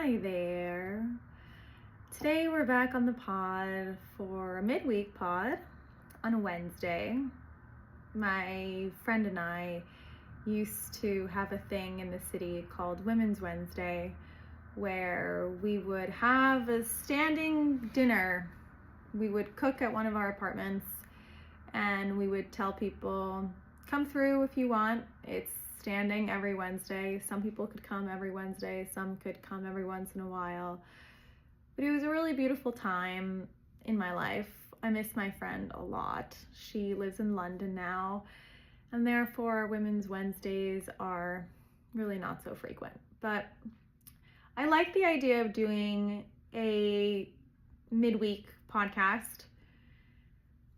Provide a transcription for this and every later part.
Hi there. Today we're back on the pod for a midweek pod on a Wednesday. My friend and I used to have a thing in the city called Women's Wednesday where we would have a standing dinner. We would cook at one of our apartments and we would tell people, come through if you want. It's standing every Wednesday. Some people could come every Wednesday, some could come every once in a while. But it was a really beautiful time in my life. I miss my friend a lot. She lives in London now, and therefore Women's Wednesdays are really not so frequent. But I like the idea of doing a midweek podcast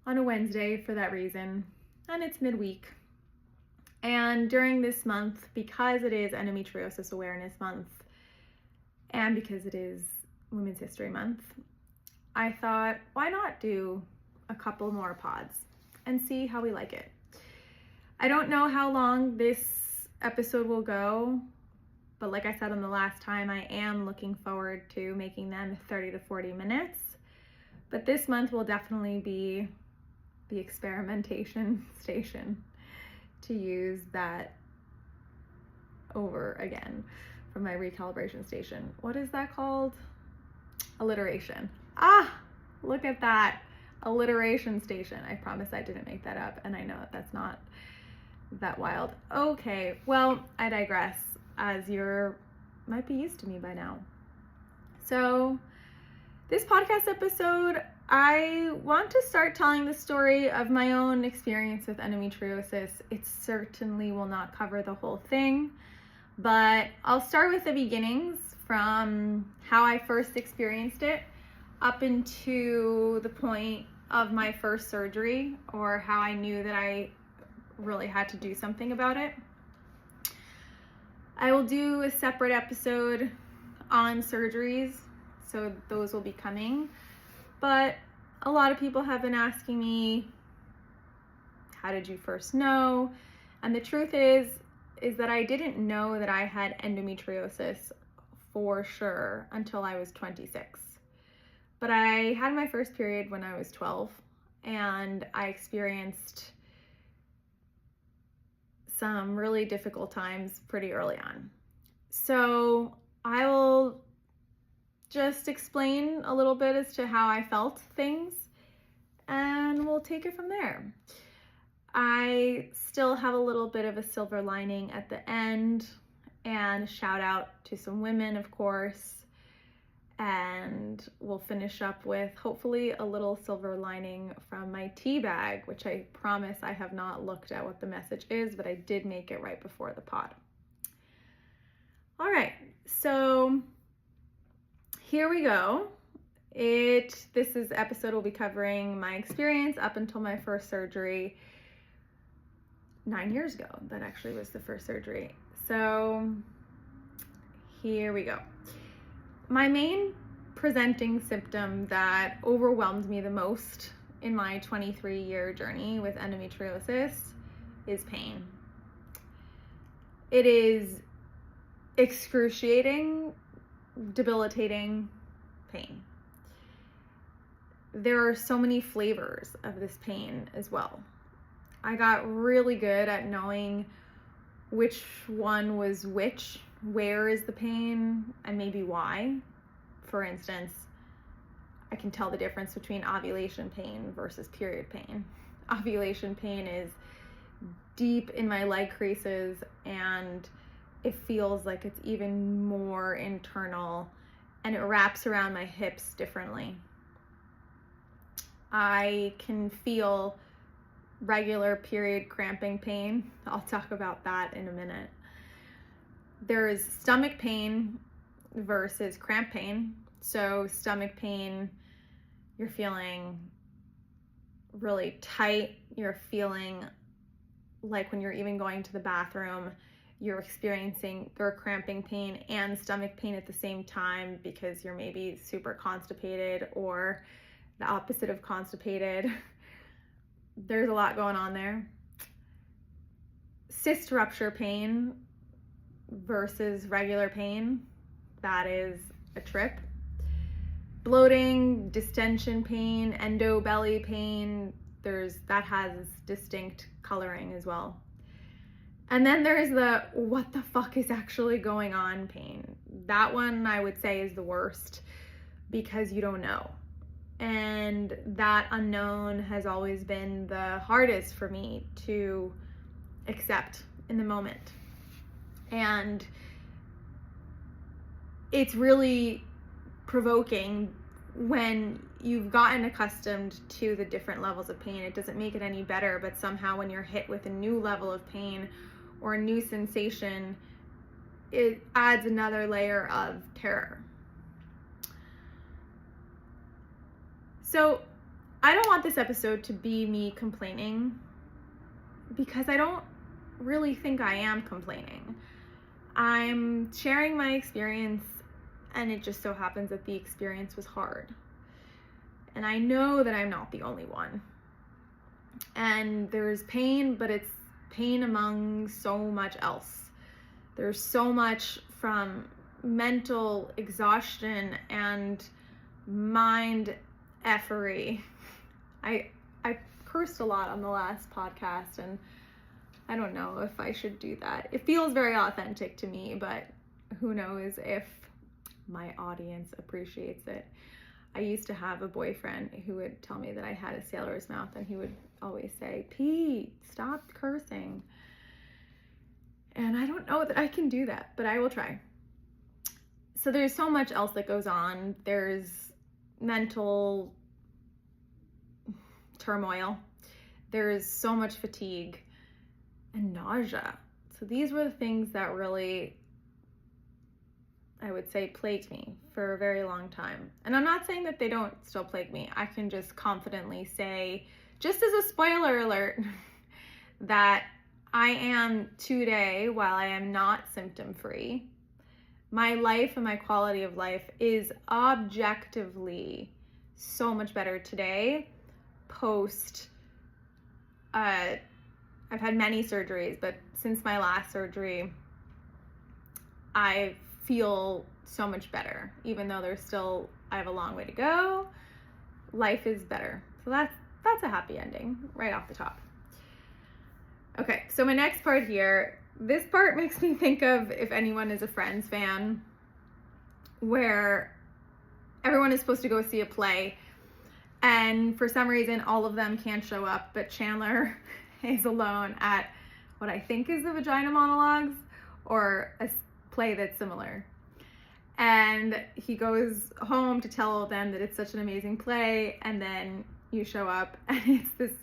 on a Wednesday for that reason, and it's midweek. And during this month, because it is Endometriosis Awareness Month, and because it is Women's History Month, I thought, why not do a couple more pods and see how we like it. I don't know how long this episode will go, but like I said on the last time, I am looking forward to making them 30 to 40 minutes. But this month will definitely be the experimentation station, to use that over again from my recalibration station. What is that called? Alliteration. Look at that. Alliteration station. I promise I didn't make that up, and I know that's not that wild. Okay, well, I digress, as you might be used to me by now. So this podcast episode, I want to start telling the story of my own experience with endometriosis. It certainly will not cover the whole thing, but I'll start with the beginnings, from how I first experienced it up into the point of my first surgery, or how I knew that I really had to do something about it. I will do a separate episode on surgeries, so those will be coming. But a lot of people have been asking me, how did you first know? And the truth is that I didn't know that I had endometriosis for sure until I was 26. But I had my first period when I was 12, and I experienced some really difficult times pretty early on. So I will just explain a little bit as to how I felt things, and we'll take it from there. I still have a little bit of a silver lining at the end, and shout out to some women, of course, and we'll finish up with hopefully a little silver lining from my tea bag, which I promise I have not looked at what the message is, but I did make it right before the pod. All right, so here we go. This episode will be covering my experience up until my first surgery 9 years ago. That actually was the first surgery. So here we go. My main presenting symptom that overwhelmed me the most in my 23-year journey with endometriosis is pain. It is excruciating, debilitating pain. There are so many flavors of this pain as well. I got really good at knowing which one was which, where is the pain, and maybe why. For instance, I can tell the difference between ovulation pain versus period pain. Ovulation pain is deep in my leg creases, and it feels like it's even more internal, and it wraps around my hips differently. I can feel regular period cramping pain. I'll talk about that in a minute. There is stomach pain versus cramp pain. So stomach pain, you're feeling really tight. You're feeling like when you're even going to the bathroom, you're experiencing your cramping pain and stomach pain at the same time, because you're maybe super constipated or the opposite of constipated. There's a lot going on there. Cyst rupture pain versus regular pain, that is a trip. Bloating, distension pain, endo belly pain, that has distinct coloring as well. And then there's the what the fuck is actually going on pain. That one I would say is the worst because you don't know. And that unknown has always been the hardest for me to accept in the moment. And it's really provoking when you've gotten accustomed to the different levels of pain. It doesn't make it any better, but somehow when you're hit with a new level of pain or a new sensation, it adds another layer of terror. So I don't want this episode to be me complaining, because I don't really think I am complaining. I'm sharing my experience, and it just so happens that the experience was hard. And I know that I'm not the only one. And there's pain, but it's pain among so much else. There's so much from mental exhaustion and mind effery. I cursed a lot on the last podcast, and I don't know if I should do that. It feels very authentic to me, but who knows if my audience appreciates it. I used to have a boyfriend who would tell me that I had a sailor's mouth, and he would always say, "Pete, stop cursing." And I don't know that I can do that, but I will try. So there's so much else that goes on. There's mental turmoil. There's so much fatigue and nausea. So these were the things that really, I would say, plagued me for a very long time. And I'm not saying that they don't still plague me. I can just confidently say, just as a spoiler alert, that I am today, while I am not symptom free, my life and my quality of life is objectively so much better today post I've had many surgeries, but since my last surgery, I feel so much better. Even though I have a long way to go, life is better. So that's a happy ending right off the top. Okay, so my next part here, this part makes me think of if anyone is a Friends fan, where everyone is supposed to go see a play, and for some reason all of them can't show up, but Chandler is alone at what I think is the Vagina Monologues, or a play that's similar. And he goes home to tell them that it's such an amazing play, and then you show up and it's this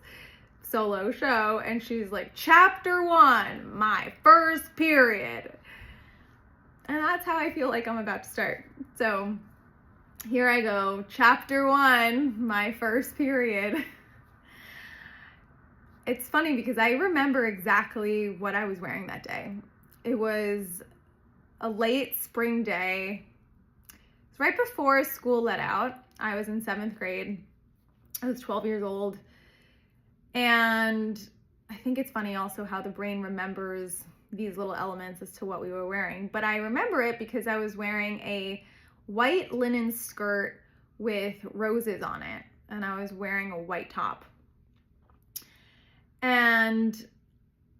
solo show, and she's like, "Chapter 1, my first period." And that's how I feel like I'm about to start. So here I go, Chapter 1, my first period. It's funny because I remember exactly what I was wearing that day. It was a late spring day. It's right before school let out. I was in 7th grade. I was 12 years old. And I think it's funny also how the brain remembers these little elements as to what we were wearing. But I remember it because I was wearing a white linen skirt with roses on it. And I was wearing a white top. And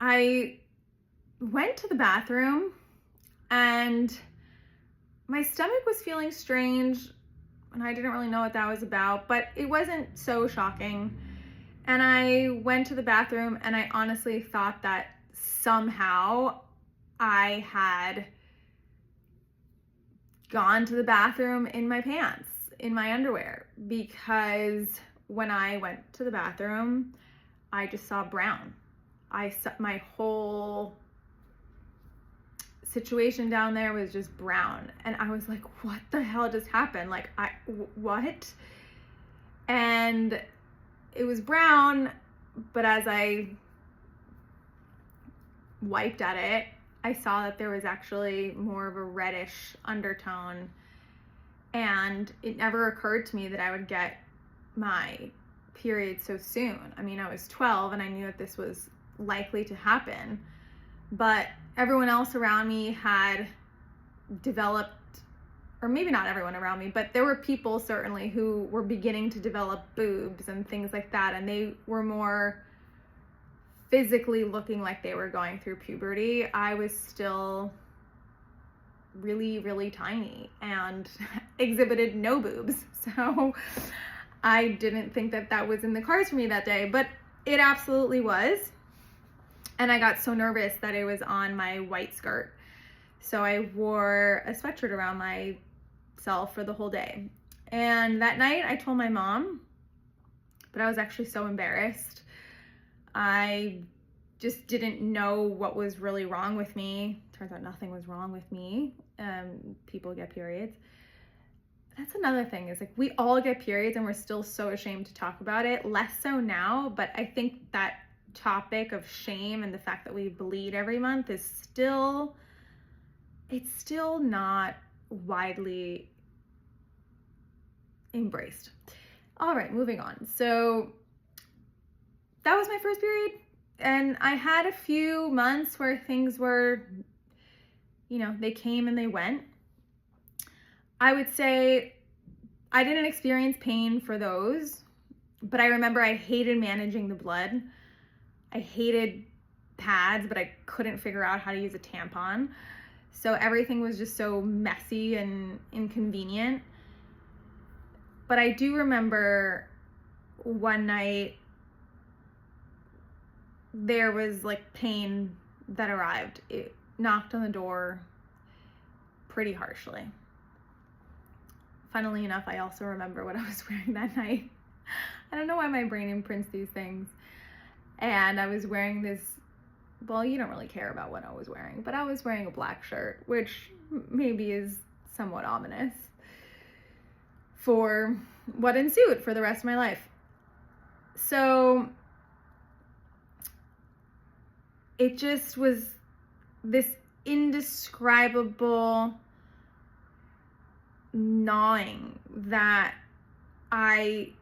I went to the bathroom, and my stomach was feeling strange, and I didn't really know what that was about, but it wasn't so shocking. And I went to the bathroom, and I honestly thought that somehow I had gone to the bathroom in my pants, in my underwear, because when I went to the bathroom, I just saw brown. My whole situation down there was just brown. And I was like, what the hell just happened? Like, what? And it was brown, but as I wiped at it, I saw that there was actually more of a reddish undertone. And it never occurred to me that I would get my period so soon. I mean, I was 12 and I knew that this was likely to happen, but everyone else around me had developed or maybe not everyone around me, but there were people certainly who were beginning to develop boobs and things like that, and they were more physically looking like they were going through puberty. I was still really, really tiny and exhibited no boobs. So I didn't think that that was in the cards for me that day, but it absolutely was. And I got so nervous that it was on my white skirt. So I wore a sweatshirt around myself for the whole day. And that night I told my mom, but I was actually so embarrassed. I just didn't know what was really wrong with me. Turns out nothing was wrong with me. People get periods. That's another thing, is like, we all get periods and we're still so ashamed to talk about it. Less so now, but I think that topic of shame and the fact that we bleed every month is still, it's still not widely embraced. All right, moving on. So that was my first period, and I had a few months where things were, you know, they came and they went. I would say I didn't experience pain for those, but I remember I hated managing the blood. I hated pads, but I couldn't figure out how to use a tampon. So everything was just so messy and inconvenient. But I do remember one night there was like pain that arrived. It knocked on the door pretty harshly. Funnily enough, I also remember what I was wearing that night. I don't know why my brain imprints these things. And I was wearing this, well, you don't really care about what I was wearing, but I was wearing a black shirt, which maybe is somewhat ominous for what ensued for the rest of my life. So it just was this indescribable gnawing that I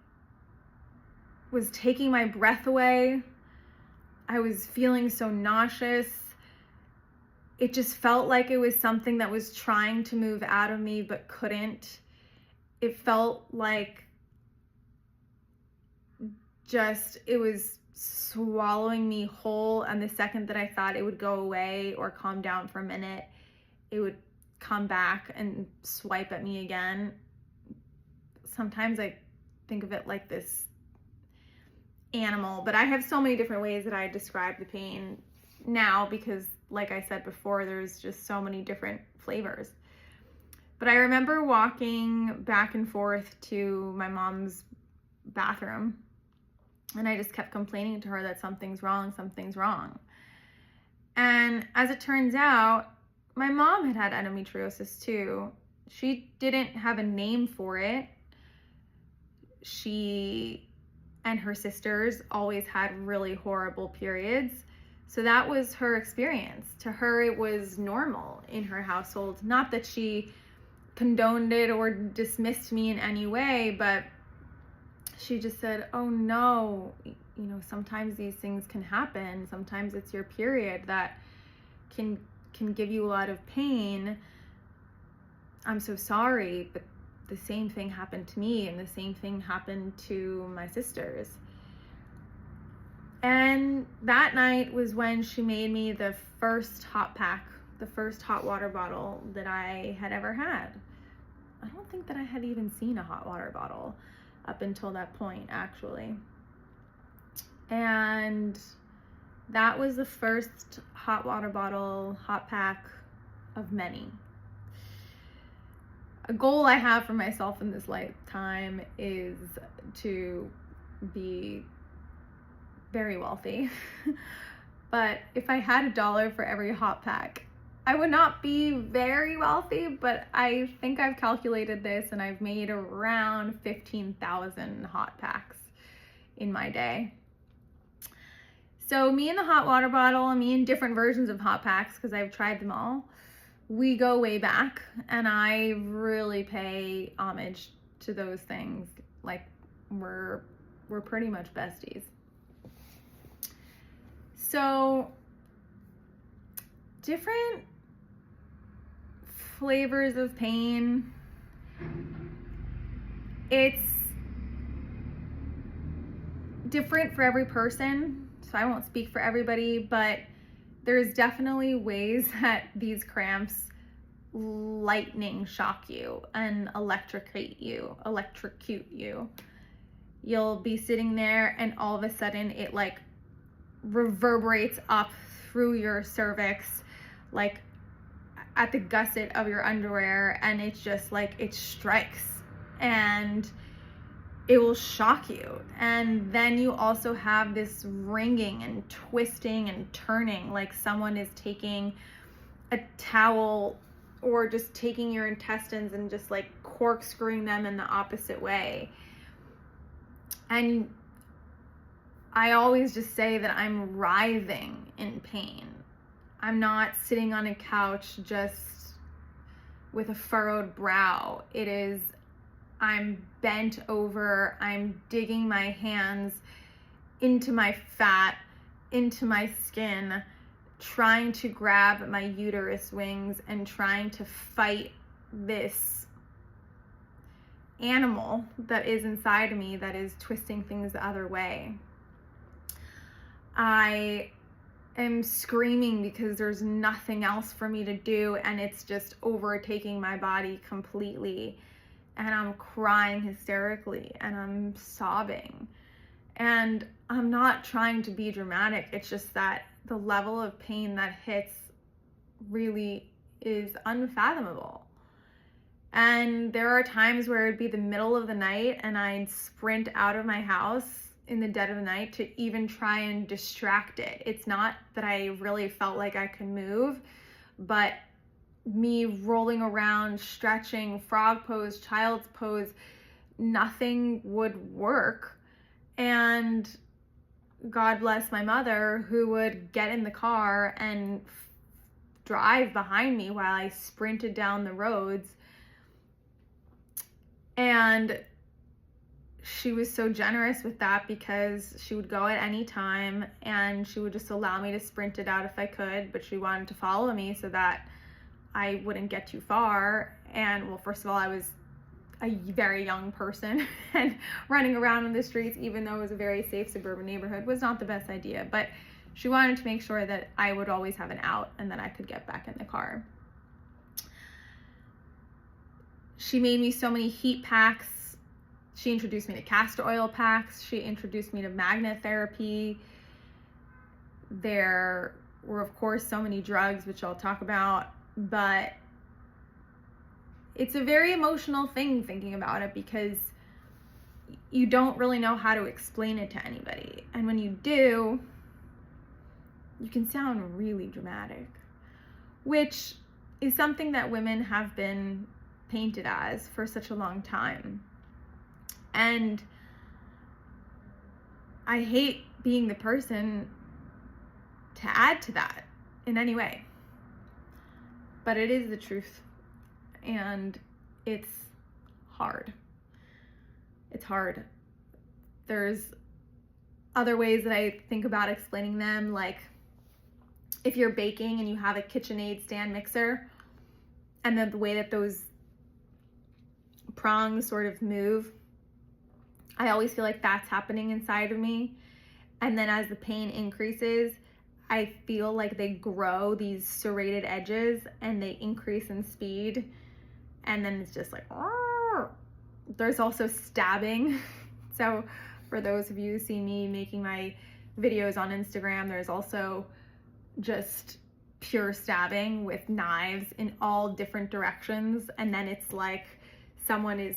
was taking my breath away. I was feeling so nauseous. It just felt like it was something that was trying to move out of me but couldn't. It felt like it was swallowing me whole, and the second that I thought it would go away or calm down for a minute, it would come back and swipe at me again. Sometimes I think of it like this animal, but I have so many different ways that I describe the pain now because, like I said before, there's just so many different flavors. But I remember walking back and forth to my mom's bathroom, and I just kept complaining to her that something's wrong, something's wrong. And as it turns out, my mom had endometriosis too. She didn't have a name for it. She and her sisters always had really horrible periods. So that was her experience. To her, it was normal in her household. Not that she condoned it or dismissed me in any way, but she just said, oh no, you know, sometimes these things can happen. Sometimes it's your period that can give you a lot of pain. I'm so sorry, but the same thing happened to me, and the same thing happened to my sisters. And that night was when she made me the first hot pack, the first hot water bottle that I had ever had. I don't think that I had even seen a hot water bottle up until that point, actually. And that was the first hot water bottle, hot pack of many. A goal I have for myself in this lifetime is to be very wealthy. But if I had $1 for every hot pack, I would not be very wealthy, but I think I've calculated this and I've made around 15,000 hot packs in my day. So me and the hot water bottle, and me in different versions of hot packs, because I've tried them all, we go way back, and I really pay homage to those things. Like, we're pretty much besties. So different flavors of pain, It's different for every person, so I won't speak for everybody, but there's definitely ways that these cramps lightning shock you and electrocute you. You'll be sitting there and all of a sudden it like reverberates up through your cervix, like at the gusset of your underwear, and it's just like it strikes and it will shock you. And then you also have this ringing and twisting and turning, like someone is taking a towel or just taking your intestines and just like corkscrewing them in the opposite way. And I always just say that I'm writhing in pain. I'm not sitting on a couch just with a furrowed brow. It is, I'm bent over, I'm digging my hands into my fat, into my skin, trying to grab my uterus wings and trying to fight this animal that is inside of me that is twisting things the other way. I am screaming because there's nothing else for me to do, and it's just overtaking my body completely. And I'm crying hysterically and I'm sobbing. And I'm not trying to be dramatic. It's just that the level of pain that hits really is unfathomable. And there are times where it'd be the middle of the night and I'd sprint out of my house in the dead of the night to even try and distract it. It's not that I really felt like I could move, but me rolling around, stretching, frog pose, child's pose, nothing would work. And God bless my mother, who would get in the car and drive behind me while I sprinted down the roads. And she was so generous with that because she would go at any time and she would just allow me to sprint it out if I could, but she wanted to follow me so that I wouldn't get too far. And well, first of all, I was a very young person and running around in the streets, even though it was a very safe suburban neighborhood, was not the best idea. But she wanted to make sure that I would always have an out and that I could get back in the car. She made me so many heat packs. She introduced me to castor oil packs. She introduced me to magnet therapy. There were, of course, so many drugs, which I'll talk about, but it's a very emotional thing thinking about it because you don't really know how to explain it to anybody. And when you do, you can sound really dramatic, which is something that women have been painted as for such a long time. And I hate being the person to add to that in any way. But it is the truth. And it's hard. It's hard. There's other ways that I think about explaining them, like if you're baking and you have a KitchenAid stand mixer, and then the way that those prongs sort of move, I always feel like that's happening inside of me. And then as the pain increases, I feel like they grow these serrated edges and they increase in speed. And then it's just like, Arr! There's also stabbing. So for those of you who see me making my videos on Instagram, there's also just pure stabbing with knives in all different directions. And then it's like someone is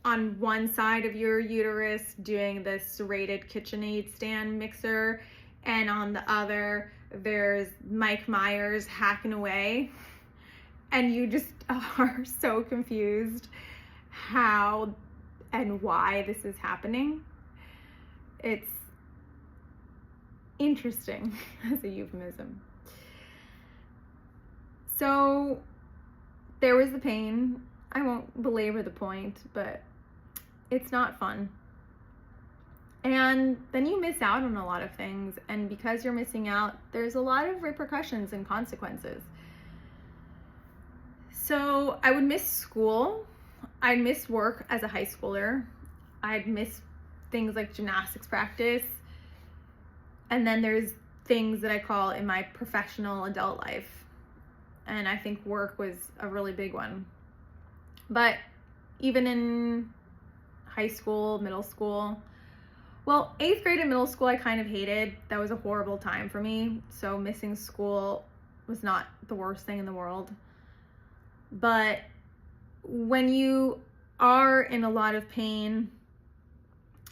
on one side of your uterus doing the serrated KitchenAid stand mixer, and on the other, there's Mike Myers hacking away. And you just are so confused how and why this is happening. It's interesting as a euphemism. So there was the pain. I won't belabor the point, but it's not fun. And then you miss out on a lot of things. And because you're missing out, there's a lot of repercussions and consequences. So I would miss school. I'd miss work as a high schooler. I'd miss things like gymnastics practice. And then there's things that I call in my professional adult life. And I think work was a really big one. But even in high school, middle school, well, 8th grade and middle school I kind of hated. That was a horrible time for me. So missing school was not the worst thing in the world. But when you are in a lot of pain,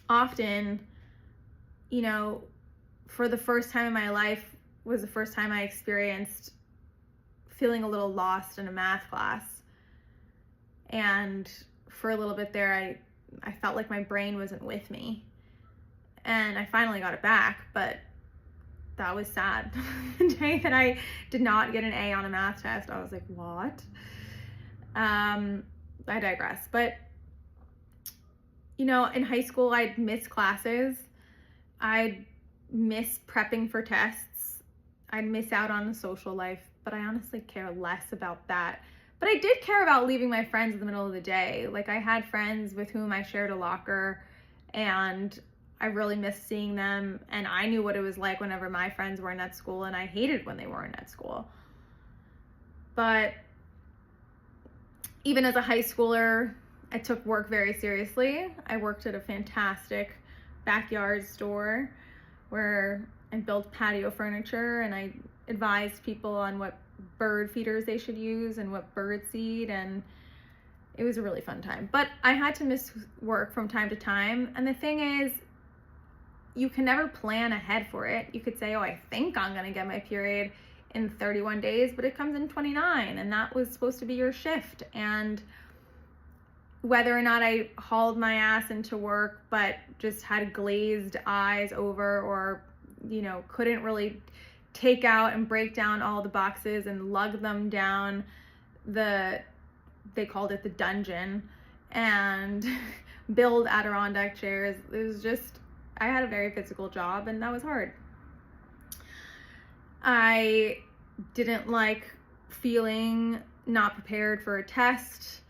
often, for the first time in my life was the first time I experienced feeling a little lost in a math class. And for a little bit there, I felt like my brain wasn't with me. And I finally got it back, but that was sad. The day that I did not get an A on a math test, I was like, what? I digress. But, in high school, I'd miss classes. I'd miss prepping for tests. I'd miss out on the social life, but I honestly care less about that. But I did care about leaving my friends in the middle of the day. Like, I had friends with whom I shared a locker, and I really missed seeing them. And I knew what it was like whenever my friends weren't at school, and I hated when they weren't at school. But even as a high schooler, I took work very seriously. I worked at a fantastic backyard store where I built patio furniture, and I advised people on what bird feeders they should use and what bird seed, and it was a really fun time. But I had to miss work from time to time, and the thing is, you can never plan ahead for it. You could say, oh, I think I'm gonna get my period in 31 days, but it comes in 29, and that was supposed to be your shift. And whether or not I hauled my ass into work but just had glazed eyes over, or couldn't really take out and break down all the boxes and lug them down they called it the dungeon, and build Adirondack chairs. It was just, I had a very physical job, and that was hard. I didn't like feeling not prepared for a test.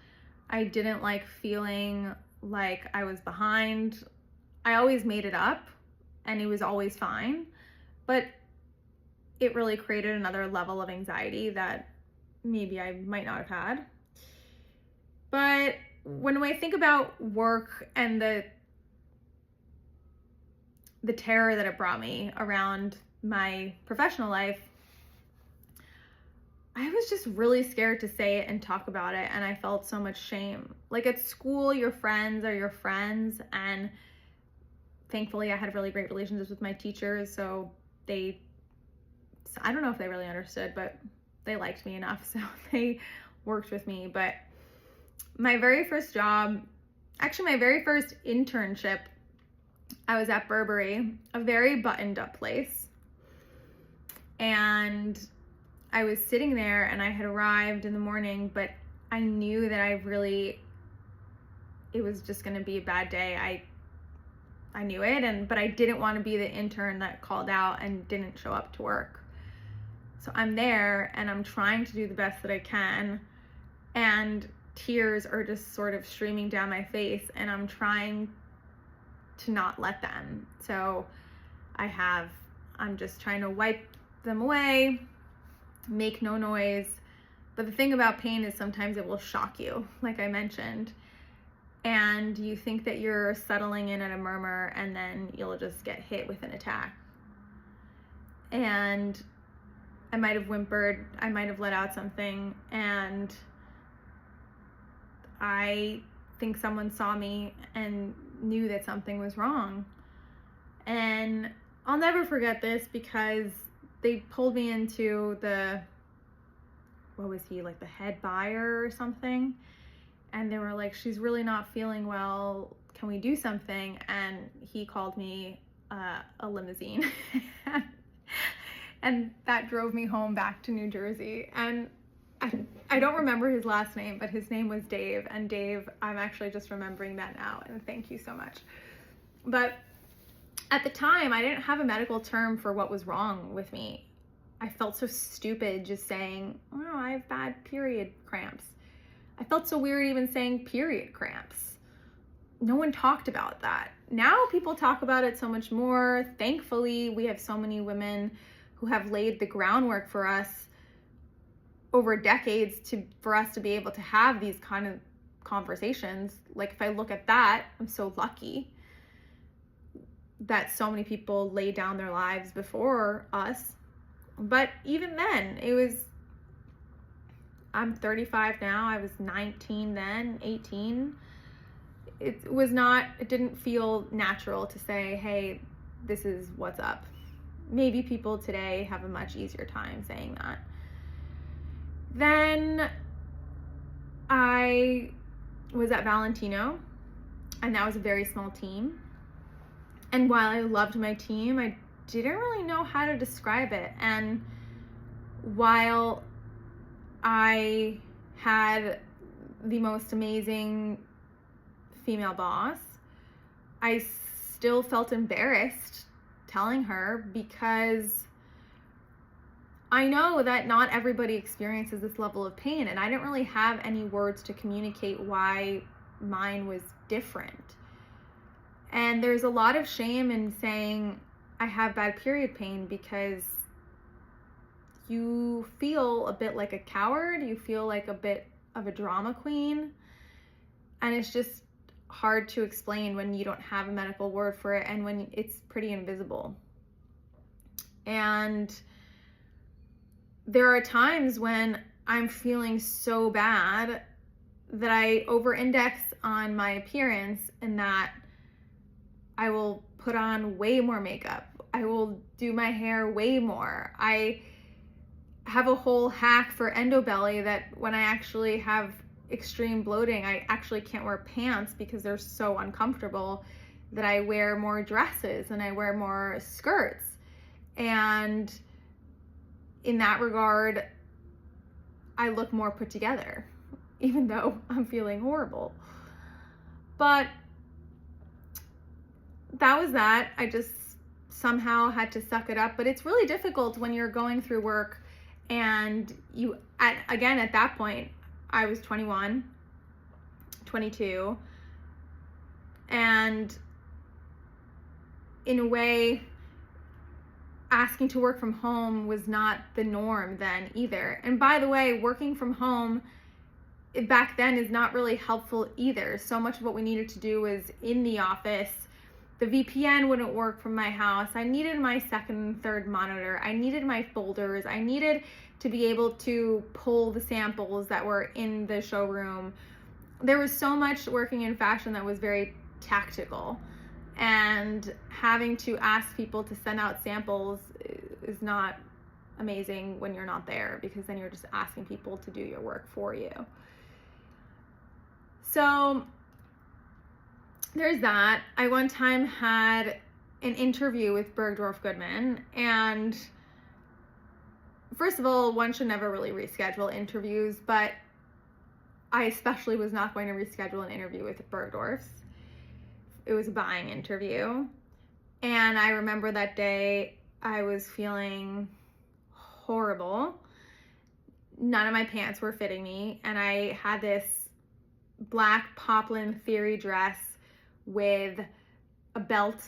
I didn't like feeling like I was behind. I always made it up, and it was always fine, but it really created another level of anxiety that maybe I might not have had. But when I think about work and the terror that it brought me around my professional life, I was just really scared to say it and talk about it, and I felt so much shame. Like, at school, your friends are your friends, and thankfully I had really great relationships with my teachers, so I don't know if they really understood, but they liked me enough, so they worked with me. But my very first job, actually my very first internship, I was at Burberry, a very buttoned up place. And I was sitting there, and I had arrived in the morning, but I knew that it was just going to be a bad day. I knew it, but I didn't want to be the intern that called out and didn't show up to work. So I'm there, and I'm trying to do the best that I can, and tears are just sort of streaming down my face, and I'm trying to not let them. So I'm just trying to wipe them away, make no noise. But the thing about pain is sometimes it will shock you, like I mentioned, and you think that you're settling in at a murmur, and then you'll just get hit with an attack. And I might have whimpered, I might have let out something, and I think someone saw me and knew that something was wrong. And I'll never forget this, because they pulled me into the head buyer or something, and they were like, she's really not feeling well, can we do something? And he called me a limousine. And that drove me home back to New Jersey. And I don't remember his last name, but his name was Dave. And Dave, I'm actually just remembering that now, and thank you so much. But at the time, I didn't have a medical term for what was wrong with me. I felt so stupid just saying, oh, I have bad period cramps. I felt so weird even saying period cramps. No one talked about that. Now people talk about it so much more. Thankfully, we have so many women who have laid the groundwork for us over decades for us to be able to have these kind of conversations. Like, if I look at that, I'm so lucky that so many people laid down their lives before us. But even then, I'm 35 now. I was 19 then, 18. It didn't feel natural to say, hey, this is what's up. Maybe people today have a much easier time saying that. Then I was at Valentino, and that was a very small team. And while I loved my team, I didn't really know how to describe it. And while I had the most amazing female boss, I still felt embarrassed telling her, because I know that not everybody experiences this level of pain, and I didn't really have any words to communicate why mine was different. And there's a lot of shame in saying I have bad period pain, because you feel a bit like a coward, you feel like a bit of a drama queen, and it's just hard to explain when you don't have a medical word for it and when it's pretty invisible. And there are times when I'm feeling so bad that I over-index on my appearance, and that I will put on way more makeup. I will do my hair way more. I have a whole hack for endo belly that when I actually have extreme bloating, I actually can't wear pants because they're so uncomfortable, that I wear more dresses and I wear more skirts. And in that regard, I look more put together, even though I'm feeling horrible. But that was that. I just somehow had to suck it up. But it's really difficult when you're going through work and at that point, I was 21, 22. And in a way, asking to work from home was not the norm then either. And by the way, working from home back then is not really helpful either. So much of what we needed to do was in the office. The VPN wouldn't work from my house. I needed my second and third monitor. I needed my folders. I needed to be able to pull the samples that were in the showroom. There was so much working in fashion that was very tactical. And having to ask people to send out samples is not amazing when you're not there, because then you're just asking people to do your work for you. So there's that. I one time had an interview with Bergdorf Goodman, and first of all, one should never really reschedule interviews, but I especially was not going to reschedule an interview with Bergdorf's. It was a buying interview. And I remember that day I was feeling horrible. None of my pants were fitting me. And I had this black poplin theory dress with a belt.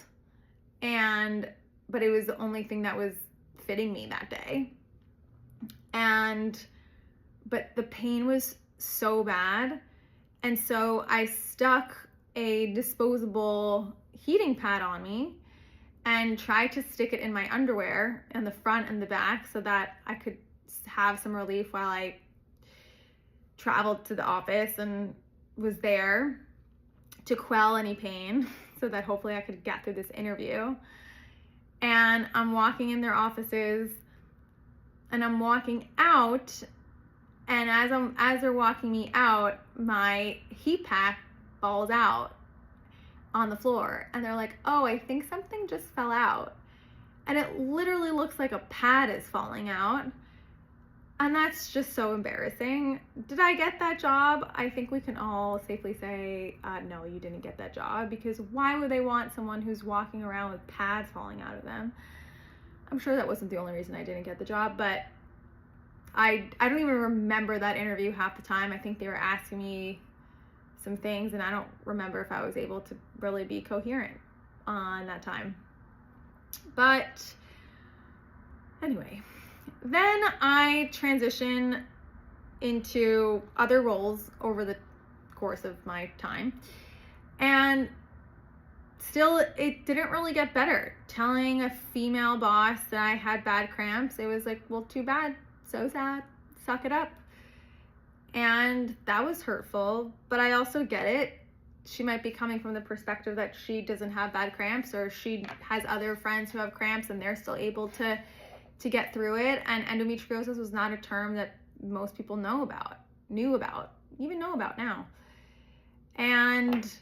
But it was the only thing that was fitting me that day. But the pain was so bad. And so I stuck a disposable heating pad on me and tried to stick it in my underwear in the front and the back so that I could have some relief while I traveled to the office and was there to quell any pain so that hopefully I could get through this interview. And I'm walking in their offices and I'm walking out, and as they're walking me out, my heat pack falls out on the floor, and they're like, oh, I think something just fell out. And it literally looks like a pad is falling out. And that's just so embarrassing. Did I get that job? I think we can all safely say, no, you didn't get that job, because why would they want someone who's walking around with pads falling out of them? I'm sure that wasn't the only reason I didn't get the job, but I don't even remember that interview half the time. I think they were asking me some things, and I don't remember if I was able to really be coherent on that time. But anyway, then I transitioned into other roles over the course of my time, and still it didn't really get better. Telling a female boss that I had bad cramps, it was like, well, too bad, so sad, suck it up. And that was hurtful, but I also get it. She might be coming from the perspective that she doesn't have bad cramps, or she has other friends who have cramps and they're still able to get through it. And endometriosis was not a term that most people knew about now. And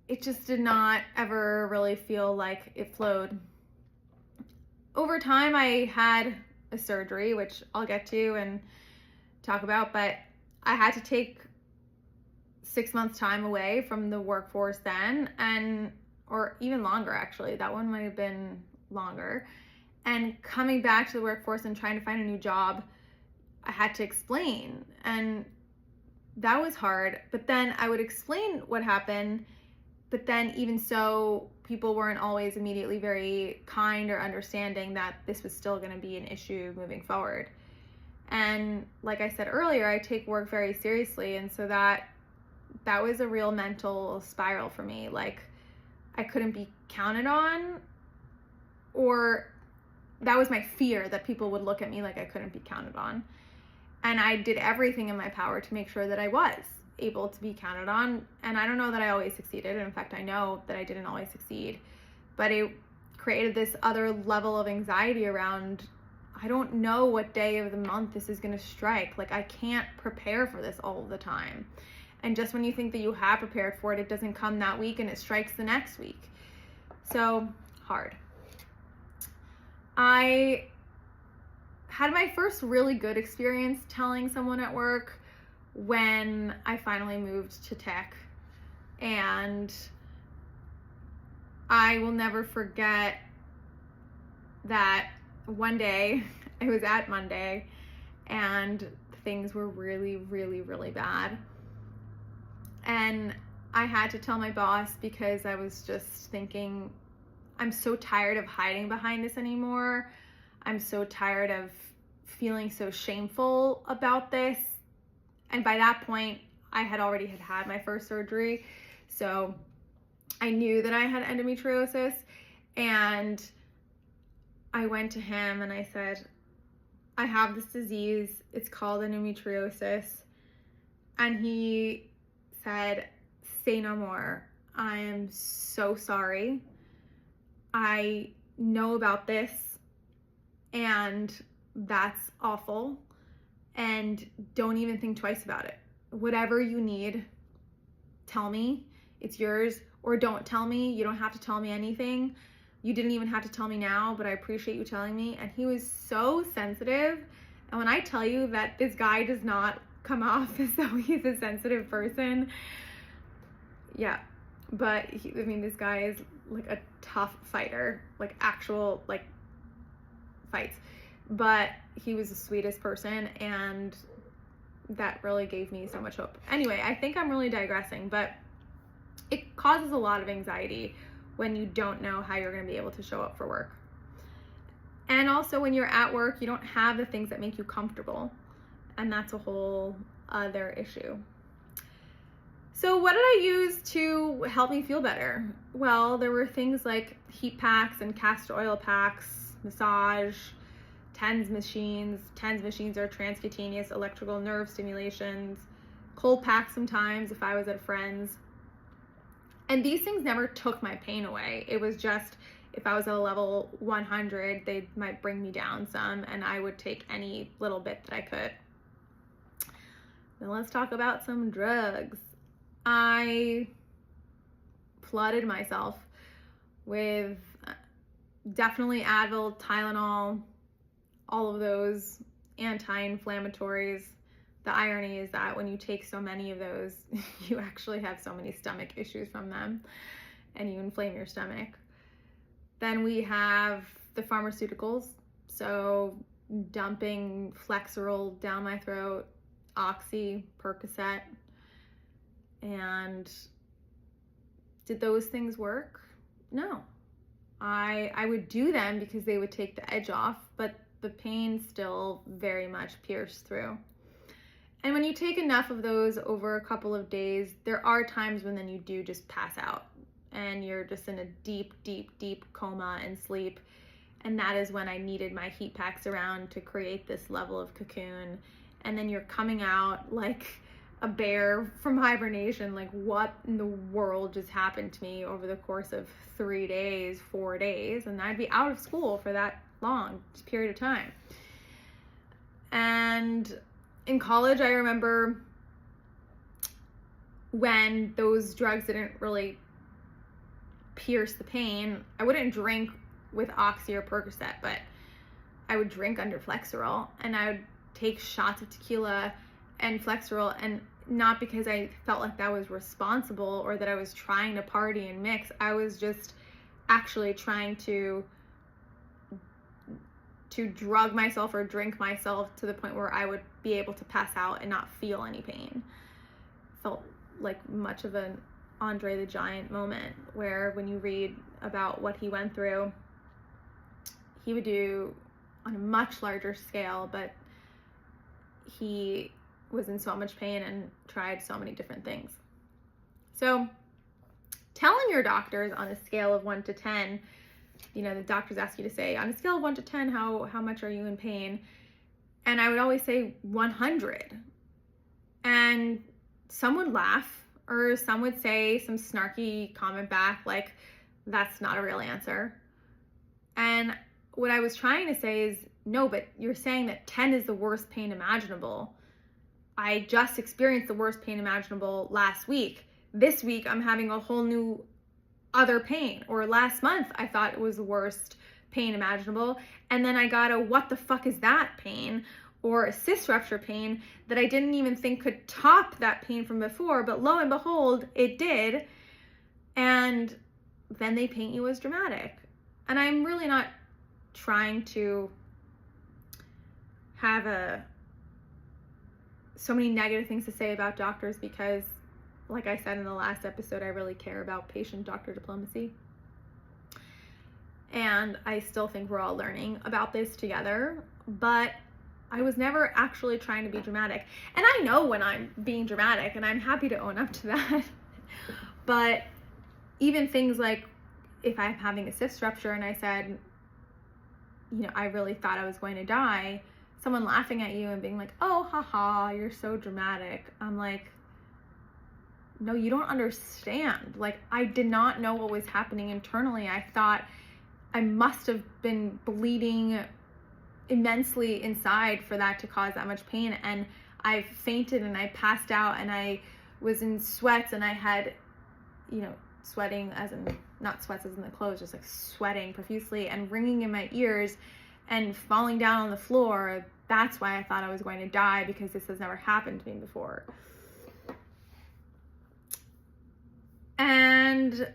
it just did not ever really feel like it flowed. Over time, I had a surgery, which I'll get to and talk about, but I had to take 6 months time away from the workforce then, or even longer actually. That one might have been longer. And coming back to the workforce and trying to find a new job, I had to explain, and that was hard. But then I would explain what happened, but then even so, people weren't always immediately very kind or understanding that this was still going to be an issue moving forward. And like I said earlier, I take work very seriously, and so that was a real mental spiral for me. Like, I couldn't be counted on, or that was my fear, that people would look at me like I couldn't be counted on. And I did everything in my power to make sure that I was able to be counted on. And I don't know that I always succeeded. In fact, I know that I didn't always succeed. But it created this other level of anxiety around, I don't know what day of the month this is going to strike. Like, I can't prepare for this all the time. And just when you think that you have prepared for it, it doesn't come that week and it strikes the next week. So hard. I had my first really good experience telling someone at work when I finally moved to tech. And I will never forget that one day, it was at Monday, and things were really, really, really bad. And I had to tell my boss because I was just thinking, I'm so tired of hiding behind this anymore. I'm so tired of feeling so shameful about this. And by that point, I had already had my first surgery. So I knew that I had endometriosis, and I went to him and I said, I have this disease. It's called endometriosis. And he said, say no more. I am so sorry. I know about this, and that's awful. And don't even think twice about it. Whatever you need, tell me. It's yours. Or don't tell me. You don't have to tell me anything. You didn't even have to tell me now, but I appreciate you telling me. And he was so sensitive. And when I tell you that this guy does not come off as though he's a sensitive person, yeah. But this guy is like a tough fighter, like actual fights. But he was the sweetest person, and that really gave me so much hope. Anyway, I think I'm really digressing, but it causes a lot of anxiety when you don't know how you're going to be able to show up for work. And also when you're at work, you don't have the things that make you comfortable, and that's a whole other issue. So what did I use to help me feel better? Well, there were things like heat packs and castor oil packs, massage, TENS machines. TENS machines are transcutaneous electrical nerve stimulations, cold packs sometimes if I was at a friend's. And these things never took my pain away. It was just, if I was at a level 100, they might bring me down some, and I would take any little bit that I could. Then let's talk about some drugs. I flooded myself with definitely Advil, Tylenol, all of those anti-inflammatories. The irony is that when you take so many of those, you actually have so many stomach issues from them, and you inflame your stomach. Then we have the pharmaceuticals. So dumping Flexeril down my throat, Oxy, Percocet. And did those things work? No. I would do them because they would take the edge off, but the pain still very much pierced through. And when you take enough of those over a couple of days, there are times when then you do just pass out and you're just in a deep, deep, deep coma and sleep. And that is when I needed my heat packs around to create this level of cocoon. And then you're coming out like a bear from hibernation. Like, what in the world just happened to me over the course of 3 days, 4 days? And I'd be out of school for that long period of time. And in college, I remember when those drugs didn't really pierce the pain, I wouldn't drink with Oxy or Percocet, but I would drink under Flexeril, and I would take shots of tequila and Flexeril, and not because I felt like that was responsible or that I was trying to party and mix. I was just actually trying to drug myself or drink myself to the point where I would be able to pass out and not feel any pain. Felt like much of an Andre the Giant moment, where when you read about what he went through, he would do on a much larger scale, but he was in so much pain and tried so many different things. So telling your doctors on a scale of 1 to 10, the doctors ask you to say, on a scale of 1 to 10, how much are you in pain? And I would always say 100. And some would laugh, or some would say some snarky comment back, like, that's not a real answer. And what I was trying to say is, no, but you're saying that 10 is the worst pain imaginable. I just experienced the worst pain imaginable last week. This week, I'm having a whole new other pain. Or last month, I thought it was the worst pain imaginable. And then I got a what the fuck is that pain, or a cyst rupture pain that I didn't even think could top that pain from before. But lo and behold, it did. And then they paint you as dramatic. And I'm really not trying to have so many negative things to say about doctors, because like I said in the last episode, I really care about patient-doctor diplomacy. And I still think we're all learning about this together, but I was never actually trying to be dramatic. And I know when I'm being dramatic, and I'm happy to own up to that. But even things like if I'm having a cyst rupture and I said, I really thought I was going to die, someone laughing at you and being like, oh, haha, you're so dramatic. I'm like, no, you don't understand. Like, I did not know what was happening internally. I thought I must have been bleeding immensely inside for that to cause that much pain. And I fainted and I passed out and I was in sweats, and I had, sweating as in, not sweats as in the clothes, just like sweating profusely and ringing in my ears and falling down on the floor. That's why I thought I was going to die, because this has never happened to me before. And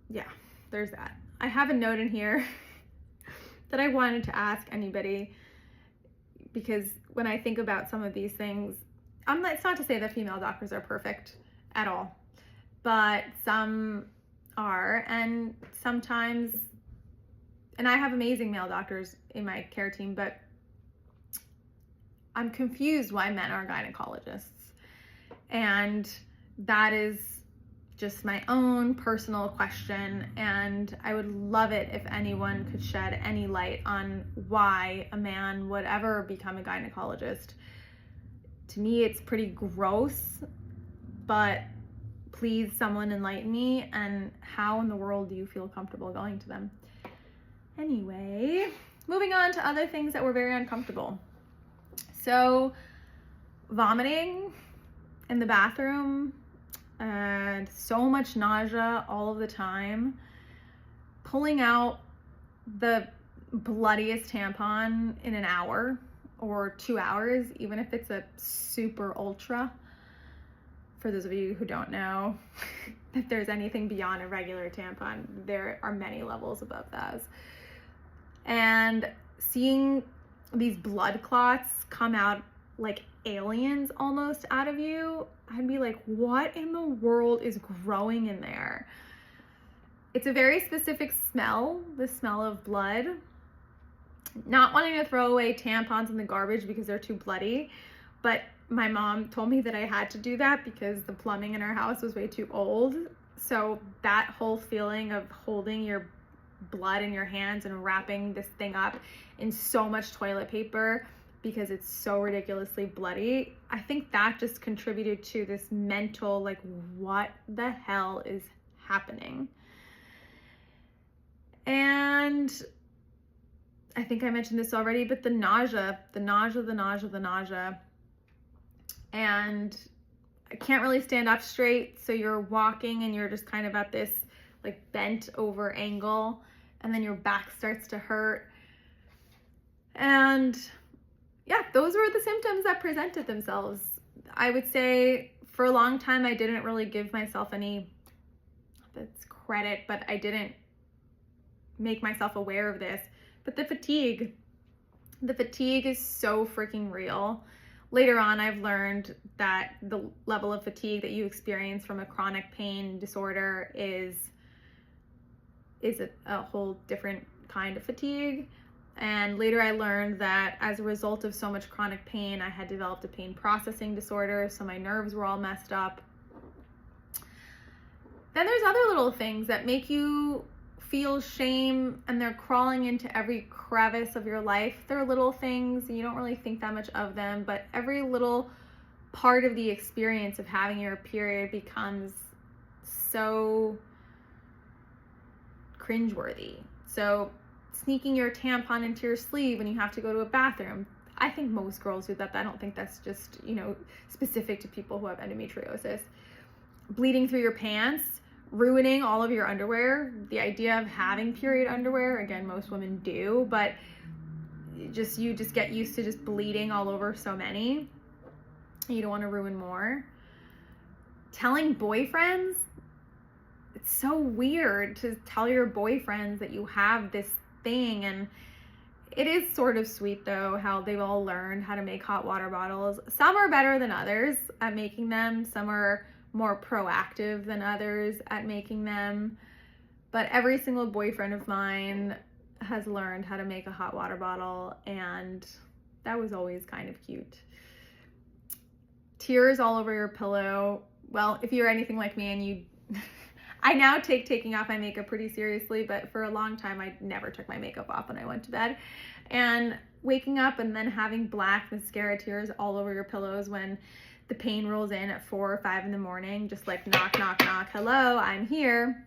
yeah, there's that. I have a note in here that I wanted to ask anybody, because when I think about some of these things, it's not to say that female doctors are perfect at all, but some are, and sometimes, and I have amazing male doctors in my care team, but I'm confused why men are gynecologists. And that is just my own personal question, and I would love it if anyone could shed any light on why a man would ever become a gynecologist. To me, it's pretty gross, but please, someone enlighten me, and how in the world do you feel comfortable going to them? Anyway, moving on to other things that were very uncomfortable. So, vomiting in the bathroom, and so much nausea all of the time, pulling out the bloodiest tampon in an hour or 2 hours, even if it's a super ultra. For those of you who don't know, if there's anything beyond a regular tampon, there are many levels above those. And seeing these blood clots come out like aliens almost out of you, I'd be like, what in the world is growing in there? It's a very specific smell, the smell of blood. Not wanting to throw away tampons in the garbage because they're too bloody, but my mom told me that I had to do that because the plumbing in our house was way too old. So that whole feeling of holding your blood in your hands and wrapping this thing up in so much toilet paper because it's so ridiculously bloody, I think that just contributed to this mental, like, what the hell is happening? And I think I mentioned this already, but the nausea. And I can't really stand up straight, so you're walking and you're just kind of at this like bent over angle, and then your back starts to hurt. And yeah, those were the symptoms that presented themselves. I would say for a long time I didn't really give myself any, that's credit, but I didn't make myself aware of this. But the fatigue is so freaking real. Later on, I've learned that the level of fatigue that you experience from a chronic pain disorder is a whole different kind of fatigue. And later I learned that as a result of so much chronic pain, I had developed a pain processing disorder, so my nerves were all messed up. Then there's other little things that make you feel shame, and they're crawling into every crevice of your life. They're little things, and you don't really think that much of them, but every little part of the experience of having your period becomes so cringeworthy. So sneaking your tampon into your sleeve when you have to go to a bathroom. I think most girls do that. I don't think that's just, specific to people who have endometriosis. Bleeding through your pants, ruining all of your underwear. The idea of having period underwear, again, most women do, but you just get used to just bleeding all over so many. You don't want to ruin more. Telling boyfriends, it's so weird to tell your boyfriends that you have this thing, and it is sort of sweet though how they've all learned how to make hot water bottles. Some are better than others at making them, some are more proactive than others at making them, but every single boyfriend of mine has learned how to make a hot water bottle, and that was always kind of cute. Tears all over your pillow. Well, if you're anything like me and you I now take taking off my makeup pretty seriously, but for a long time I never took my makeup off when I went to bed. And waking up and then having black mascara tears all over your pillows when the pain rolls in at 4 or 5 in the morning, just like knock, knock, knock, hello, I'm here.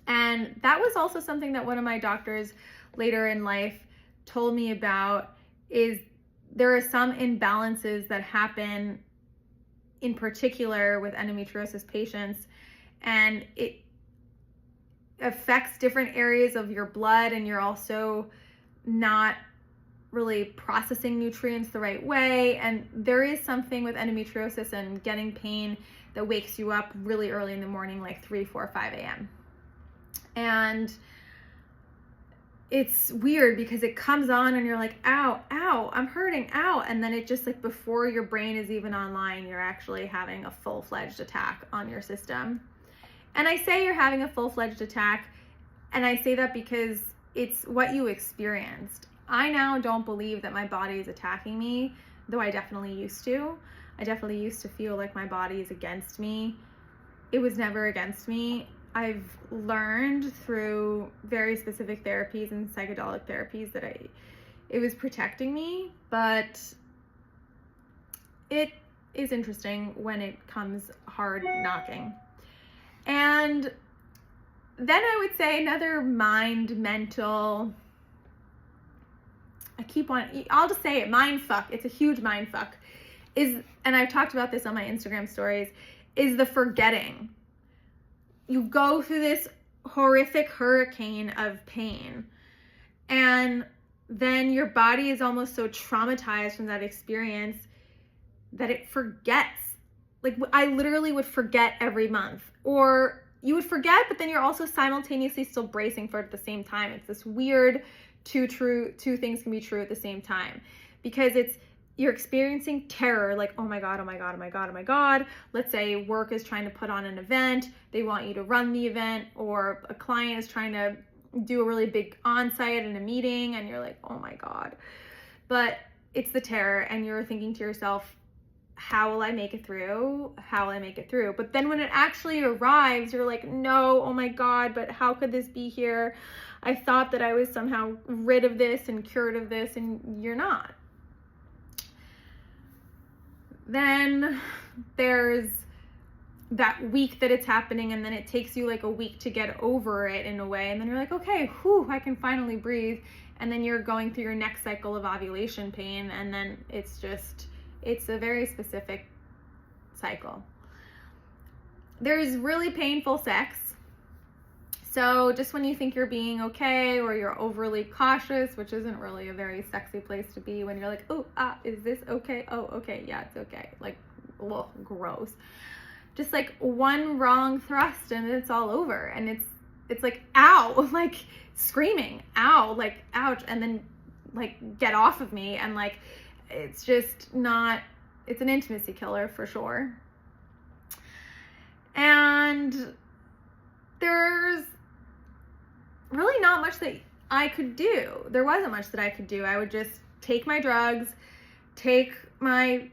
And that was also something that one of my doctors later in life told me about, is there are some imbalances that happen in particular with endometriosis patients, and it affects different areas of your blood, and you're also not really processing nutrients the right way. And there is something with endometriosis and getting pain that wakes you up really early in the morning, like 3, 4, 5 a.m. And it's weird because it comes on and you're like, ow, ow, I'm hurting, ow. And then it just like before your brain is even online, you're actually having a full-fledged attack on your system. And I say you're having a full-fledged attack, and I say that because it's what you experienced. I now don't believe that my body is attacking me, though I definitely used to. I definitely used to feel like my body is against me. It was never against me. I've learned through very specific therapies and psychedelic therapies that it was protecting me, but it is interesting when it comes hard knocking. And then I would say another mental, I'll just say it, mind fuck. It's a huge mind fuck. And I've talked about this on my Instagram stories, is the forgetting. You go through this horrific hurricane of pain, and then your body is almost so traumatized from that experience that it forgets. Like, I literally would forget every month, or you would forget, but then you're also simultaneously still bracing for it at the same time. It's this weird two things can be true at the same time, because you're experiencing terror, like, oh my God, oh my God, oh my God, oh my God. Let's say work is trying to put on an event. They want you to run the event, or a client is trying to do a really big on-site in a meeting, and you're like, oh my God. But it's the terror, and you're thinking to yourself, how will I make it through? How will I make it through? But then when it actually arrives, you're like, no, oh my God, but how could this be here? I thought that I was somehow rid of this and cured of this, and you're not. Then there's that week that it's happening, and then it takes you like a week to get over it in a way, and then you're like, okay, whew, I can finally breathe. And then you're going through your next cycle of ovulation pain, and then it's a very specific cycle. There's really painful sex. So just when you think you're being okay, or you're overly cautious, which isn't really a very sexy place to be, when you're like, oh, is this okay? Oh, okay, yeah, it's okay. Like, ugh, gross. Just like one wrong thrust and it's all over. And it's like, ow, like screaming, ow, like, ouch. And then like, get off of me. And like, it's just not, it's an intimacy killer for sure. And there's really not much that I could do. There wasn't much that I could do. I would just take my drugs, take my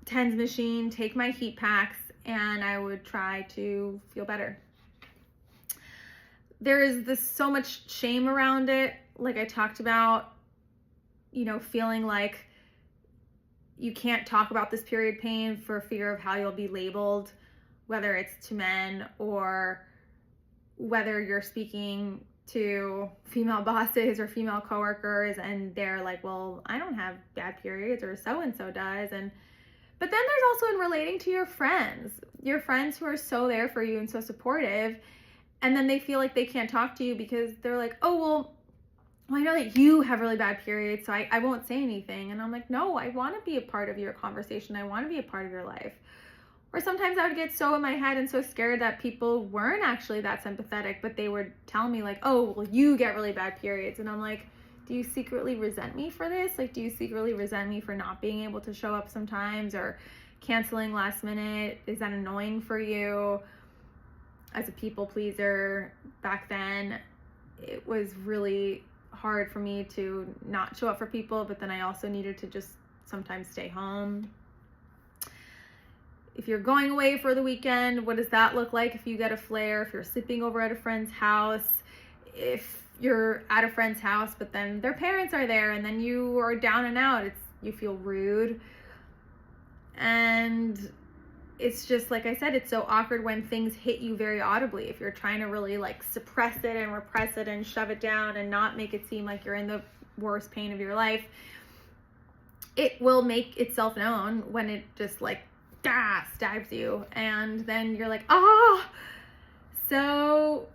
TENS machine, take my heat packs, and I would try to feel better. There is so much shame around it. Like I talked about, feeling like you can't talk about this period pain for fear of how you'll be labeled, whether it's to men or whether you're speaking to female bosses or female coworkers and they're like, well, I don't have bad periods, or so-and-so does. But then there's also in relating to your friends who are so there for you and so supportive. And then they feel like they can't talk to you because they're like, oh, well, I know that you have really bad periods, so I won't say anything. And I'm like, no, I want to be a part of your conversation. I want to be a part of your life. Or sometimes I would get so in my head and so scared that people weren't actually that sympathetic, but they would tell me like, oh, well, you get really bad periods. And I'm like, do you secretly resent me for this? Like, do you secretly resent me for not being able to show up sometimes, or canceling last minute? Is that annoying for you? As a people pleaser back then, it was really hard for me to not show up for people, but then I also needed to just sometimes stay home. If you're going away for the weekend, what does that look like if you get a flare? If you're sleeping over at a friend's house, if you're at a friend's house, but then their parents are there and then you are down and out, you feel rude. And it's just, like I said, it's so awkward when things hit you very audibly. If you're trying to really like suppress it and repress it and shove it down and not make it seem like you're in the worst pain of your life, it will make itself known when it just like stabs you, and then you're like, so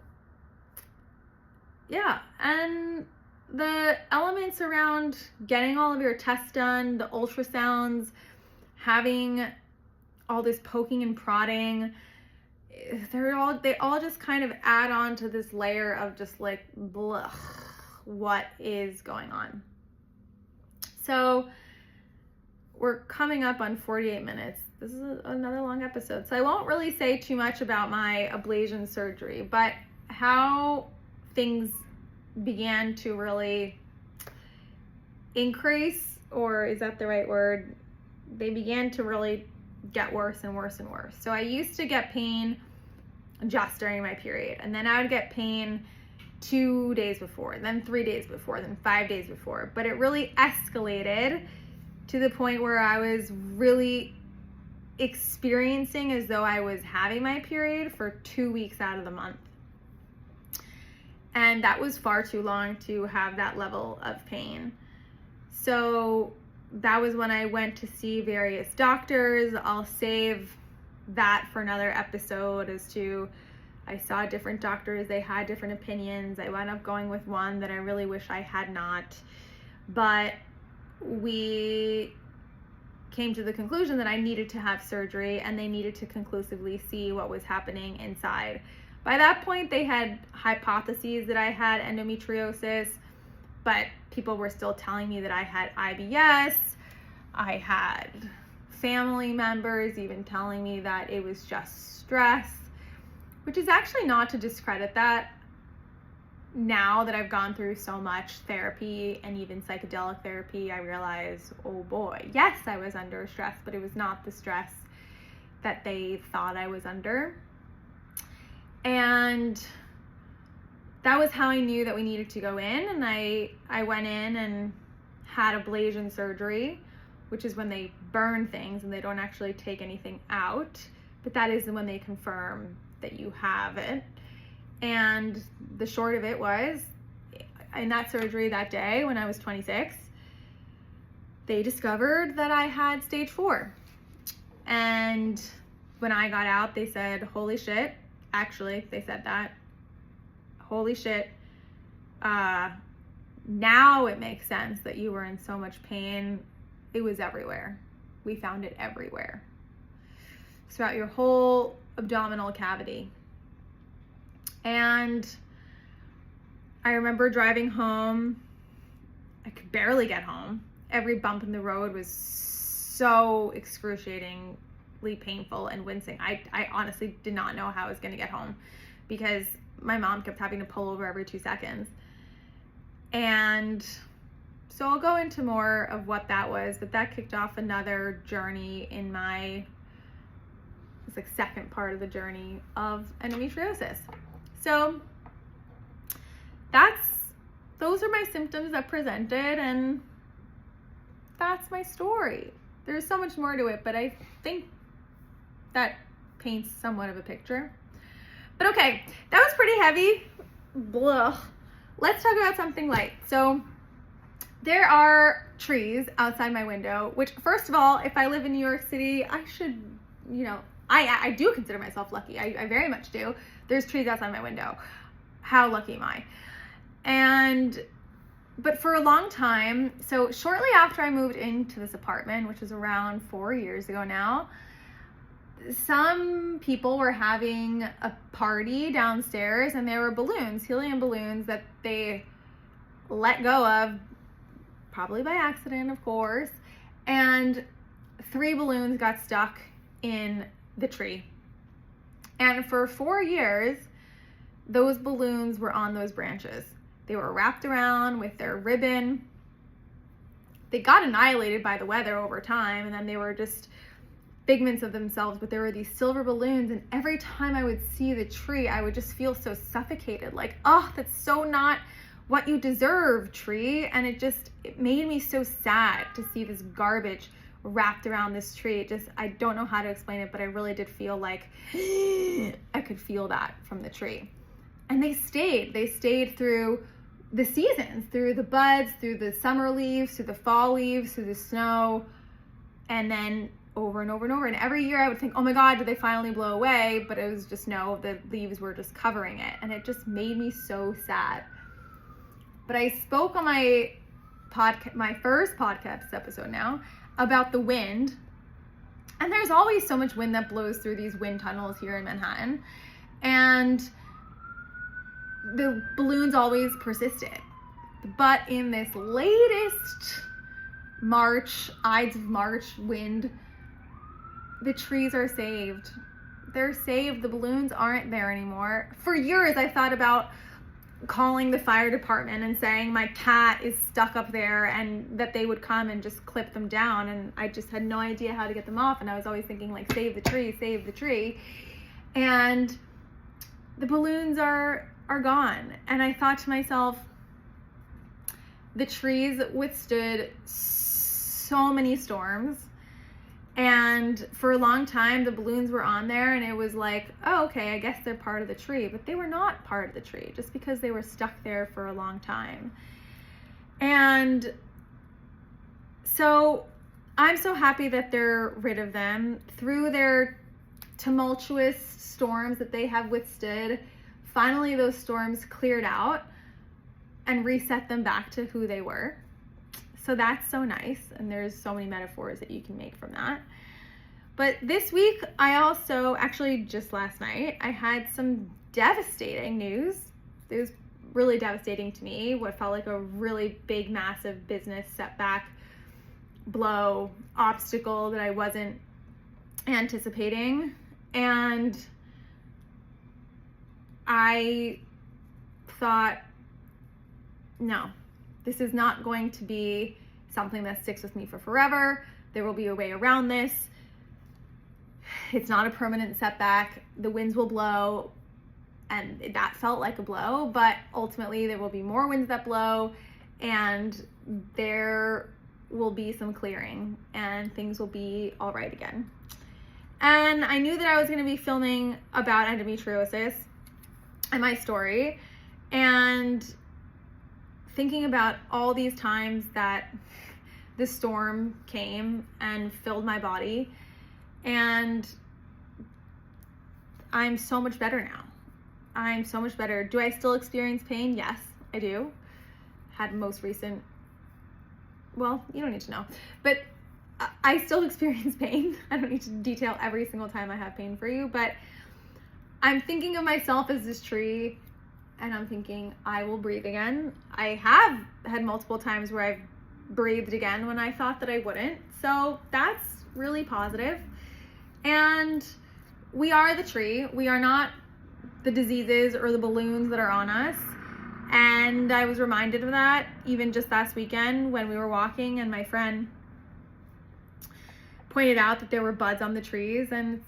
yeah. And the elements around getting all of your tests done, the ultrasounds, having all this poking and prodding, they all just kind of add on to this layer of just like, blech, what is going on? So we're coming up on 48 minutes. This is another long episode, so I won't really say too much about my ablation surgery, but how things began to really increase, or is that the right word? They began to really get worse and worse and worse. So I used to get pain just during my period, and then I would get pain 2 days before, then 3 days before, then 5 days before. But it really escalated to the point where I was really experiencing as though I was having my period for 2 weeks out of the month. And that was far too long to have that level of pain. So that was when I went to see various doctors. I'll save that for another episode as to, I saw different doctors, they had different opinions. I wound up going with one that I really wish I had not. But we came to the conclusion that I needed to have surgery, and they needed to conclusively see what was happening inside. By that point, they had hypotheses that I had endometriosis, but people were still telling me that I had IBS. I had family members even telling me that it was just stress, which is actually not to discredit that. Now that I've gone through so much therapy and even psychedelic therapy, I realize, oh boy, yes, I was under stress, but it was not the stress that they thought I was under. And that was how I knew that we needed to go in. And I went in and had ablation surgery, which is when they burn things and they don't actually take anything out, but that is when they confirm that you have it. And the short of it was, in that surgery that day when I was 26, they discovered that I had stage 4. And when I got out, they said, holy shit. Actually, they said that. Holy shit. Now it makes sense that you were in so much pain. It was everywhere. We found it everywhere. Throughout your whole abdominal cavity. And I remember driving home. I could barely get home. Every bump in the road was so excruciatingly painful and wincing. I honestly did not know how I was going to get home because my mom kept having to pull over every 2 seconds. And so I'll go into more of what that was, but that kicked off another journey in my, it's like second part of the journey of endometriosis. So those are my symptoms that presented, and that's my story. There's so much more to it, but I think that paints somewhat of a picture. But okay, that was pretty heavy. Blah. Let's talk about something light. So there are trees outside my window, which, first of all, if I live in New York City, I should, I do consider myself lucky. I very much do. There's trees outside my window. How lucky am I? But for a long time, so shortly after I moved into this apartment, which was around 4 years ago now, some people were having a party downstairs, and there were balloons, helium balloons, that they let go of, probably by accident, of course, and 3 balloons got stuck in the tree. And for 4 years, those balloons were on those branches. They were wrapped around with their ribbon. They got annihilated by the weather over time, and then they were just figments of themselves, but there were these silver balloons, and every time I would see the tree, I would just feel so suffocated, like, oh, that's so not what you deserve, tree. And it made me so sad to see this garbage wrapped around this tree. I don't know how to explain it, but I really did feel like I could feel that from the tree. And they stayed through the seasons, through the buds, through the summer leaves, through the fall leaves, through the snow, and then over and over and over. And every year I would think, oh my God, did they finally blow away? But it was just, no, the leaves were just covering it. And it just made me so sad. But I spoke on my first podcast episode now about the wind. And there's always so much wind that blows through these wind tunnels here in Manhattan. And the balloons always persisted. But in this latest Ides of March wind, the trees are saved. They're saved. The balloons aren't there anymore. For years, I thought about calling the fire department and saying my cat is stuck up there and that they would come and just clip them down. And I just had no idea how to get them off. And I was always thinking, like, save the tree, save the tree. And the balloons are gone. And I thought to myself, the trees withstood so many storms. And for a long time, the balloons were on there, and it was like, oh, okay, I guess they're part of the tree. But they were not part of the tree, just because they were stuck there for a long time. And so I'm so happy that they're rid of them. Through their tumultuous storms that they have withstood, finally those storms cleared out and reset them back to who they were. So that's so nice, and there's so many metaphors that you can make from that. But this week, actually just last night, I had some devastating news. It was really devastating to me, what felt like a really big, massive business setback, blow, obstacle that I wasn't anticipating. And I thought, no, this is not going to be something that sticks with me for forever. There will be a way around this. It's not a permanent setback. The winds will blow, and that felt like a blow, but ultimately there will be more winds that blow, and there will be some clearing, and things will be all right again. And I knew that I was going to be filming about endometriosis and my story, and thinking about all these times that the storm came and filled my body, and I'm so much better now. I'm so much better. Do I still experience pain? Yes, I do. Had most recent, well, you don't need to know, but I still experience pain. I don't need to detail every single time I have pain for you, but I'm thinking of myself as this tree, and I'm thinking I will breathe again. I have had multiple times where I've breathed again when I thought that I wouldn't. So that's really positive. And we are the tree. We are not the diseases or the balloons that are on us. And I was reminded of that even just last weekend when we were walking, and my friend pointed out that there were buds on the trees, and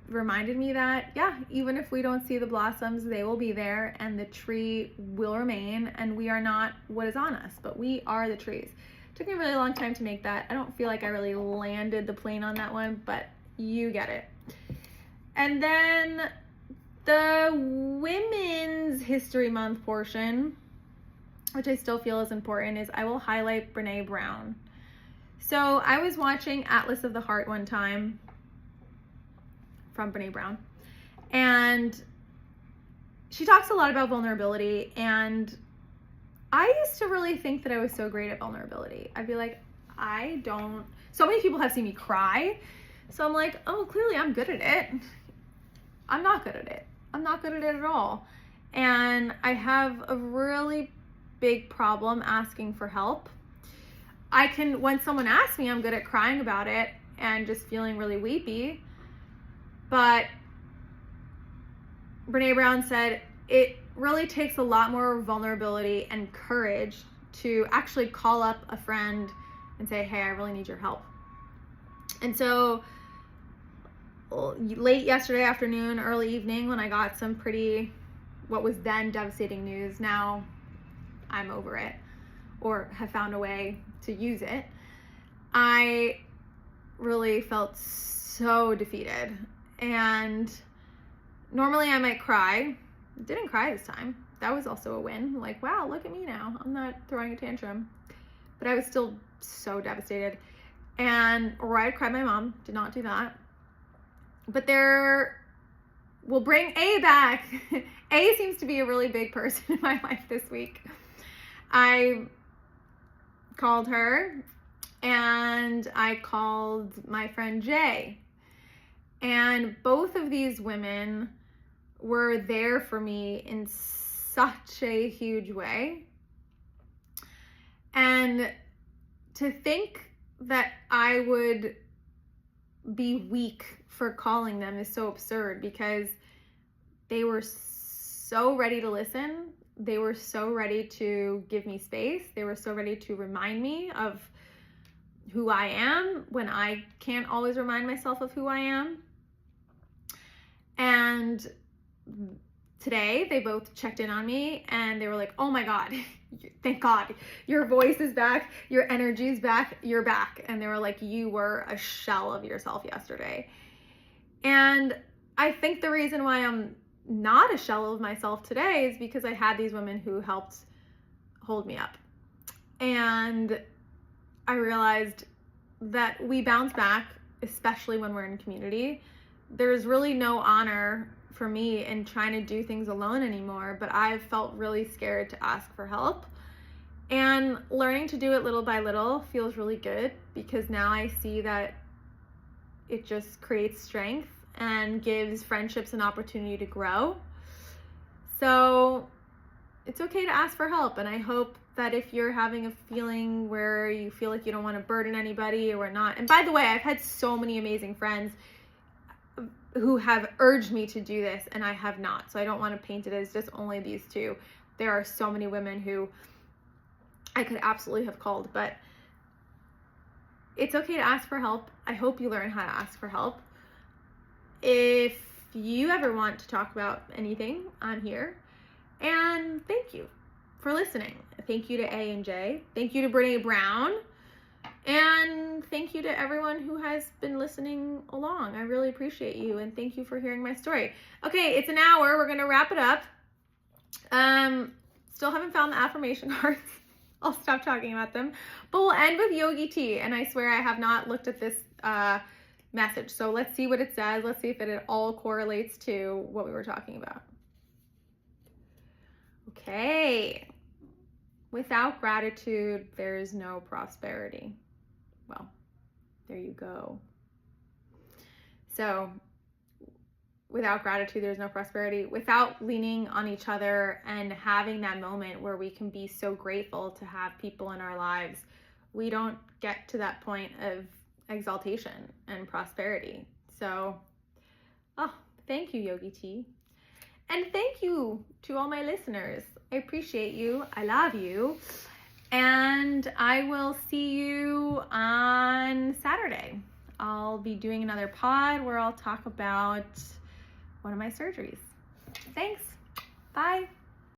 reminded me that, yeah, even if we don't see the blossoms, they will be there, and the tree will remain, and we are not what is on us, but we are the trees. It took me a really long time to make that. I don't feel like I really landed the plane on that one, but you get it. And then the Women's History Month portion, which I still feel is important, is I will highlight Brene Brown. So I was watching Atlas of the Heart one time from Brene Brown, and she talks a lot about vulnerability, and I used to really think that I was so great at vulnerability. I'd be like, so many people have seen me cry, so I'm like, oh, clearly I'm good at it. I'm not good at it. I'm not good at it at all. And I have a really big problem asking for help. When someone asks me, I'm good at crying about it and just feeling really weepy. But Brene Brown said it really takes a lot more vulnerability and courage to actually call up a friend and say, hey, I really need your help. And so late yesterday afternoon, early evening, when I got some what was then devastating news, now I'm over it, or have found a way to use it, I really felt so defeated. And normally I might cry. Didn't cry this time. That was also a win. Like, wow, look at me now. I'm not throwing a tantrum. But I was still so devastated. Or I'd cry my mom. Did not do that. But we'll bring A back. A seems to be a really big person in my life this week. I called her, and I called my friend Jay. And both of these women were there for me in such a huge way. And to think that I would be weak for calling them is so absurd, because they were so ready to listen. They were so ready to give me space. They were so ready to remind me of who I am when I can't always remind myself of who I am. And today they both checked in on me, and they were like, oh my God, thank God, your voice is back, your energy is back, you're back. And they were like, you were a shell of yourself yesterday. And I think the reason why I'm not a shell of myself today is because I had these women who helped hold me up. And I realized that we bounce back, especially when we're in community. There's really no honor for me in trying to do things alone anymore, but I've felt really scared to ask for help. And learning to do it little by little feels really good, because now I see that it just creates strength and gives friendships an opportunity to grow. So it's okay to ask for help. And I hope that if you're having a feeling where you feel like you don't want to burden anybody or not, and by the way, I've had so many amazing friends who have urged me to do this, and I have not. So I don't want to paint it as just only these two. There are so many women who I could absolutely have called, but it's okay to ask for help. I hope you learn how to ask for help. If you ever want to talk about anything, I'm here. And thank you for listening. Thank you to A and J. Thank you to Brene Brown. And thank you to everyone who has been listening along. I really appreciate you, and thank you for hearing my story. Okay, it's an hour. We're gonna wrap it up. Still haven't found the affirmation cards. I'll stop talking about them. But we'll end with Yogi Tea, and I swear I have not looked at this message. So let's see what it says. Let's see if it all correlates to what we were talking about. Okay. Without gratitude, there is no prosperity. Well, there you go. So, without gratitude, there's no prosperity. Without leaning on each other and having that moment where we can be so grateful to have people in our lives, we don't get to that point of exaltation and prosperity. So, thank you, Yogi Tea. And thank you to all my listeners. I appreciate you. I love you. And I will see you on Saturday. I'll be doing another pod where I'll talk about one of my surgeries. Thanks. Bye.